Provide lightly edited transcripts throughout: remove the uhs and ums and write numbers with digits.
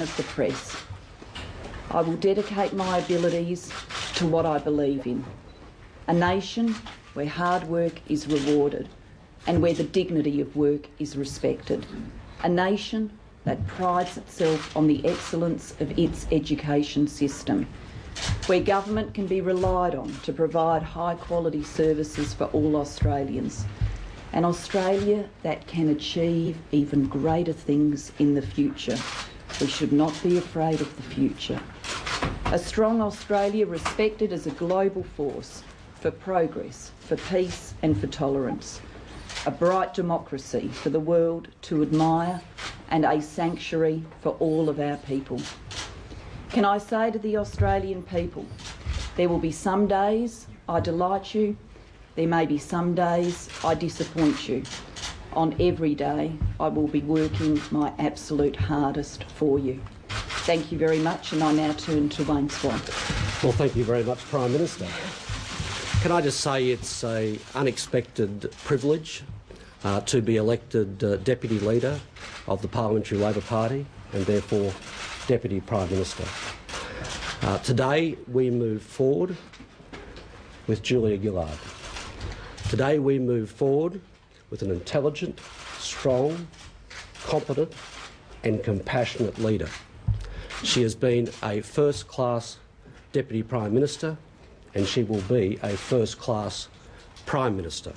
of the press. I will dedicate my abilities to what I believe in. A nation where hard work is rewarded and where the dignity of work is respected. A nation that prides itself on the excellence of its education system, where government can be relied on to provide high-quality services for all Australians. An Australia that can achieve even greater things in the future. We should not be afraid of the future. A strong Australia respected as a global force for progress, for peace and for tolerance. A bright democracy for the world to admire and a sanctuary for all of our people. Can I say to the Australian people, there will be some days I delight you, there may be some days I disappoint you. On every day, I will be working my absolute hardest for you. Thank you very much, and I now turn to Wayne Swan. Well, thank you very much, Prime Minister. Can I just say it's an unexpected privilege to be elected Deputy Leader of the Parliamentary Labor Party and therefore Deputy Prime Minister. Today we move forward with Julia Gillard. Today we move forward with an intelligent, strong, competent and compassionate leader. She has been a first-class Deputy Prime Minister and she will be a first-class Prime Minister.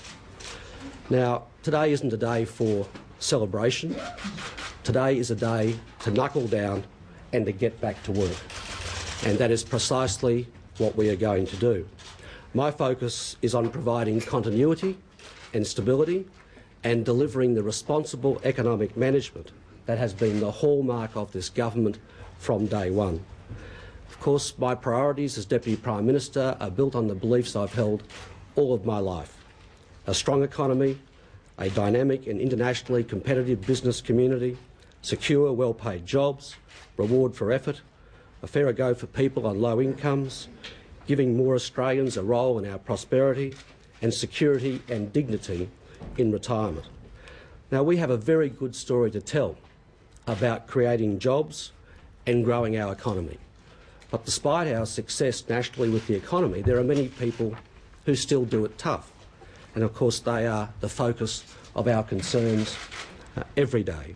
Now, today isn't a day for celebration. Today is a day to knuckle down and to get back to work. And that is precisely what we are going to do. My focus is on providing continuity and stability and delivering the responsible economic management that has been the hallmark of this government from day one. Of course, my priorities as Deputy Prime Minister are built on the beliefs I've held all of my life. A strong economy, a dynamic and internationally competitive business community, secure, well-paid jobs, reward for effort, a fairer go for people on low incomes, giving more Australians a role in our prosperity, and security and dignity in retirement. Now, we have a very good story to tell about creating jobs and growing our economy. But despite our success nationally with the economy, there are many people who still do it tough. And of course they are the focus of our concerns every day.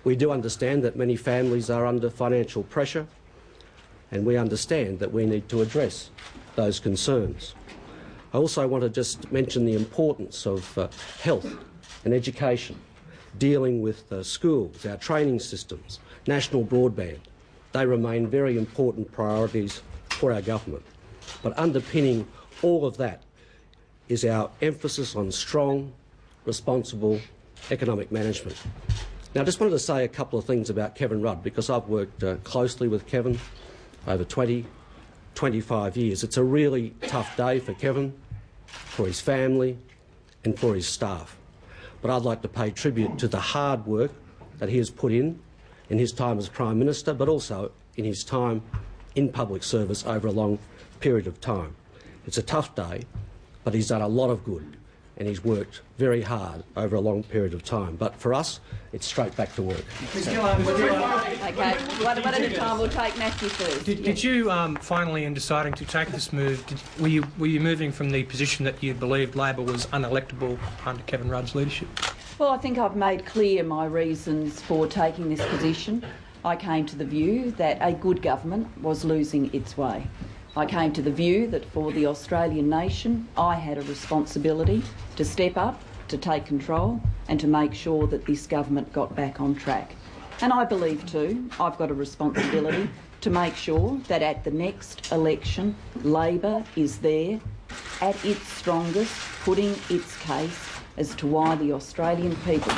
We do understand that many families are under financial pressure, and we understand that we need to address those concerns. I also want to just mention the importance of health and education, dealing with schools, our training systems, national broadband. They remain very important priorities for our government. But underpinning all of that is our emphasis on strong, responsible economic management. Now, I just wanted to say a couple of things about Kevin Rudd, because I've worked closely with Kevin over 25 years. It's a really tough day for Kevin, for his family and for his staff. But I'd like to pay tribute to the hard work that he has put in his time as Prime Minister, but also in his time in public service over a long period of time. It's a tough day, but he's done a lot of good and he's worked very hard over a long period of time. But for us, it's straight back to work. Okay, one at a time. We'll take Matthew first. Did you finally, in deciding to take this move, were you moving from the position that you believed Labor was unelectable under Kevin Rudd's leadership? Well, I think I've made clear my reasons for taking this position. I came to the view that a good government was losing its way. I came to the view that for the Australian nation, I had a responsibility to step up, to take control and to make sure that this government got back on track. And I believe too, I've got a responsibility to make sure that at the next election, Labor is there at its strongest, putting its case as to why the Australian people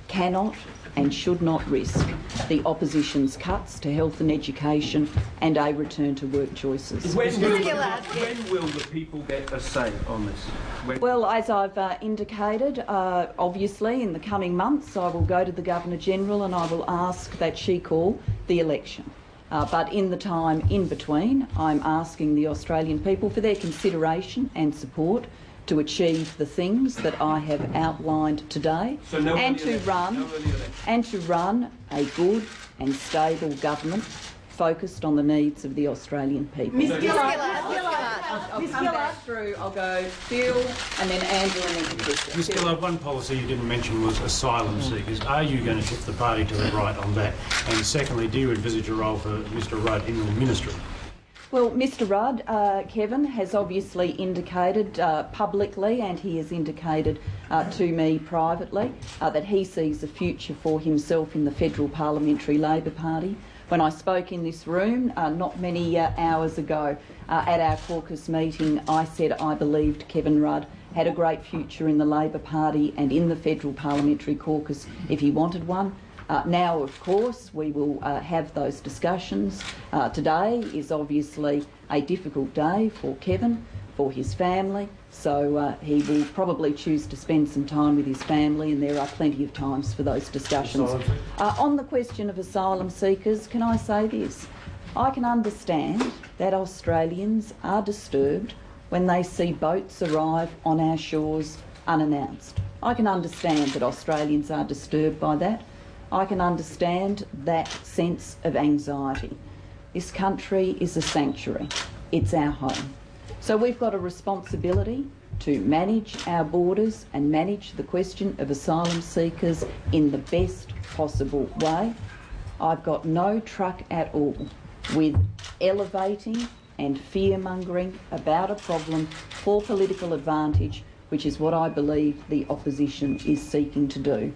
cannot and should not risk the opposition's cuts to health and education and a return to work choices. When will the people get a say on this? Well, as I've indicated, obviously in the coming months I will go to the Governor-General and I will ask that she call the election. But in the time in between, I'm asking the Australian people for their consideration and support to achieve the things that I have outlined today, So no and earlier to election, run no earlier election. and to run a good and stable government focused on the needs of the Australian people. Ms Gillard. I'll come back through. I'll go Phil and then Angela and then Patricia. Ms Gillard, one policy you didn't mention was asylum seekers. Are you going to shift the party to the right on that? And secondly, do you envisage a role for Mr Rudd in the ministry? Well, Mr Rudd, Kevin, has obviously indicated publicly, and he has indicated to me privately, that he sees a future for himself in the Federal Parliamentary Labor Party. When I spoke in this room not many hours ago at our caucus meeting, I said I believed Kevin Rudd had a great future in the Labor Party and in the Federal Parliamentary Caucus if he wanted one. Now, of course, we will have those discussions. Today is obviously a difficult day for Kevin, for his family, so he will probably choose to spend some time with his family, and there are plenty of times for those discussions. On the question of asylum seekers, can I say this? I can understand that Australians are disturbed when they see boats arrive on our shores unannounced. I can understand that Australians are disturbed by that. I can understand that sense of anxiety. This country is a sanctuary. It's our home. So we've got a responsibility to manage our borders and manage the question of asylum seekers in the best possible way. I've got no truck at all with elevating and fear-mongering about a problem for political advantage, which is what I believe the opposition is seeking to do.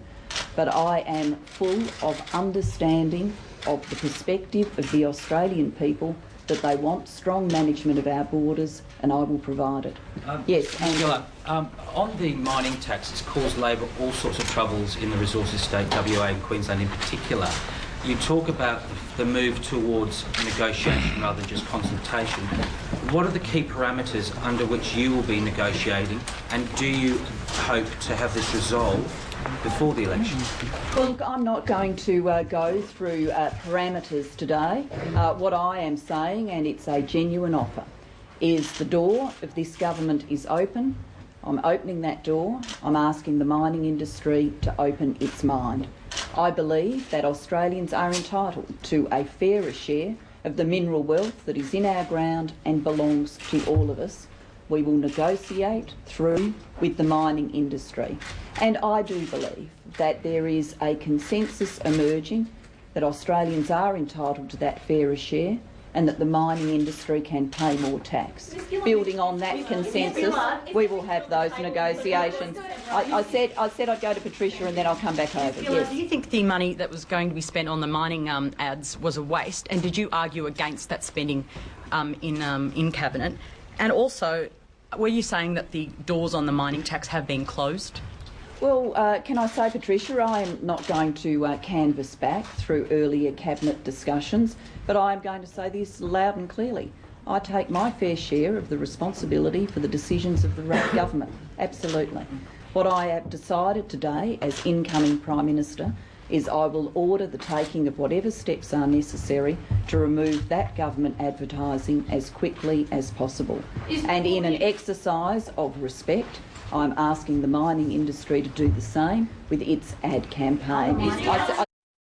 But I am full of understanding of the perspective of the Australian people, that they want strong management of our borders, and I will provide it. Yes, Angela. On the mining tax, it's caused Labor all sorts of troubles in the resources state, WA and Queensland in particular. You talk about the move towards negotiation rather than just consultation. What are the key parameters under which you will be negotiating, and do you hope to have this resolved before the election? Well, look, I'm not going to go through parameters today. What I am saying, and it's a genuine offer, is the door of this government is open. I'm opening that door. I'm asking the mining industry to open its mind. I believe that Australians are entitled to a fairer share of the mineral wealth that is in our ground and belongs to all of us. We will negotiate through with the mining industry. And I do believe that there is a consensus emerging that Australians are entitled to that fairer share, and that the mining industry can pay more tax. Building on that consensus, we will have those negotiations. I said I'd go to Patricia and then I'll come back over. Yes. Do you think the money that was going to be spent on the mining ads was a waste, and did you argue against that spending in Cabinet? And also, were you saying that the doors on the mining tax have been closed? Well, can I say, Patricia, I am not going to canvass back through earlier Cabinet discussions, but I am going to say this loud and clearly. I take my fair share of the responsibility for the decisions of the government, absolutely. What I have decided today as incoming Prime Minister is I will order the taking of whatever steps are necessary to remove that government advertising as quickly as possible. And in an exercise of respect, I'm asking the mining industry to do the same with its ad campaign.